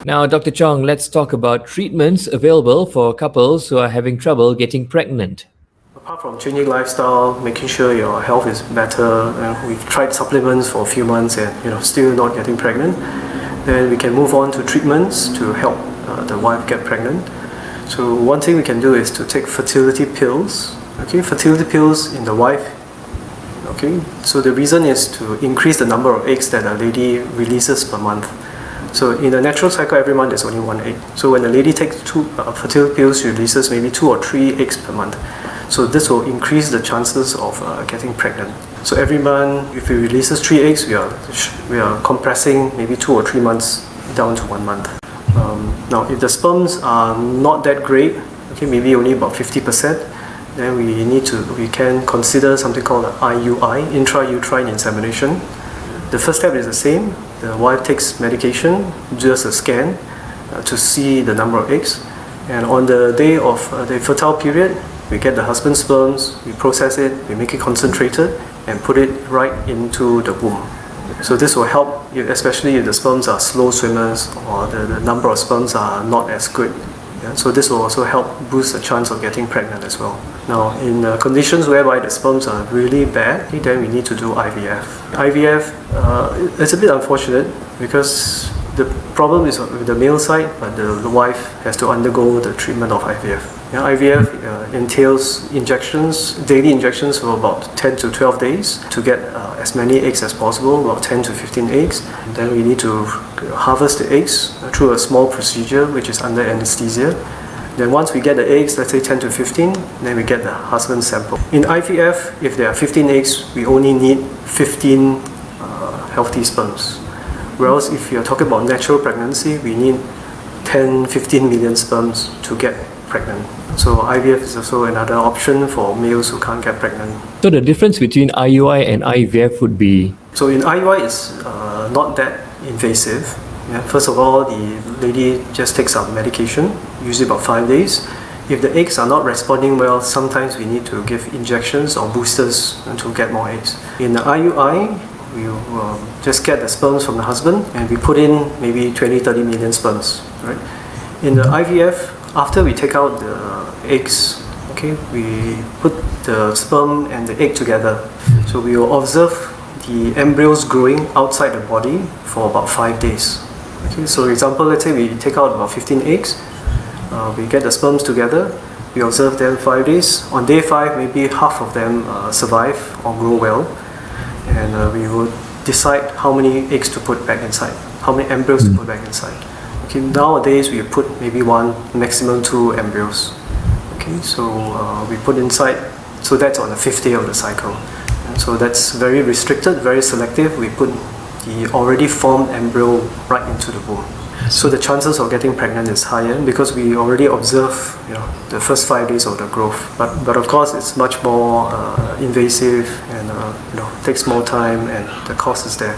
Now, Dr. Chong, let's talk about treatments available for couples who are having trouble getting pregnant. Apart from changing lifestyle, making sure your health is better, we've tried supplements for a few months and still not getting pregnant, then we can move on to treatments to help the wife get pregnant. So one thing we can do is to take fertility pills. Okay, fertility pills in the wife. Okay, so the reason is to increase the number of eggs that a lady releases per month. So in a natural cycle, every month there's only one egg. So when a lady takes two fertility pills, she releases maybe 2 or 3 eggs per month. So this will increase the chances of getting pregnant. So every month, if we releases 3 eggs, we are compressing maybe 2 or 3 months down to 1 month. Now, if the sperms are not that great, okay, maybe only about 50%, then we can consider something called IUI, intrauterine insemination. The first step is the same. The wife takes medication, does a scan to see the number of eggs, and on the day of the fertile period, we get the husband's sperms, we process it, we make it concentrated, and put it right into the womb. So this will help, especially if the sperms are slow swimmers or the number of sperms are not as good. Yeah? So this will also help boost the chance of getting pregnant as well. Now, in conditions whereby the sperms are really bad, then we need to do IVF. IVF, it's a bit unfortunate because the problem is with the male side, but the wife has to undergo the treatment of IVF. Yeah, IVF entails injections, daily injections for about 10 to 12 days to get as many eggs as possible, about 10 to 15 eggs. And then we need to harvest the eggs through a small procedure which is under anesthesia. Then once we get the eggs, let's say 10 to 15, then we get the husband's sample. In IVF, if there are 15 eggs, we only need 15 healthy sperms. Whereas if you're talking about natural pregnancy, we need 10, 15 million sperms to get pregnant. So IVF is also another option for males who can't get pregnant. So the difference between IUI and IVF would be? So in IUI, it's not that invasive. Yeah, first of all, the lady just takes some medication, usually about 5 days. If the eggs are not responding well, sometimes we need to give injections or boosters to get more eggs. In the IUI, we just get the sperms from the husband and we put in maybe 20-30 million sperms. Right? In the IVF, after we take out the eggs, okay, we put the sperm and the egg together. So we will observe the embryos growing outside the body for about 5 days. Okay, so for example, let's say we take out about 15 eggs, we get the sperms together, we observe them 5 days. On day 5, maybe half of them survive or grow well, and we will decide how many eggs to put back inside, how many embryos to put back inside. Okay, nowadays we put maybe 1, maximum 2 embryos. Okay, so we put inside, so that's on the 5th day of the cycle. And so that's very restricted, very selective. We put the already formed embryo right into the womb. So the chances of getting pregnant is higher because we already observe, the first 5 days of the growth. But of course, it's much more invasive and takes more time, and the cost is there.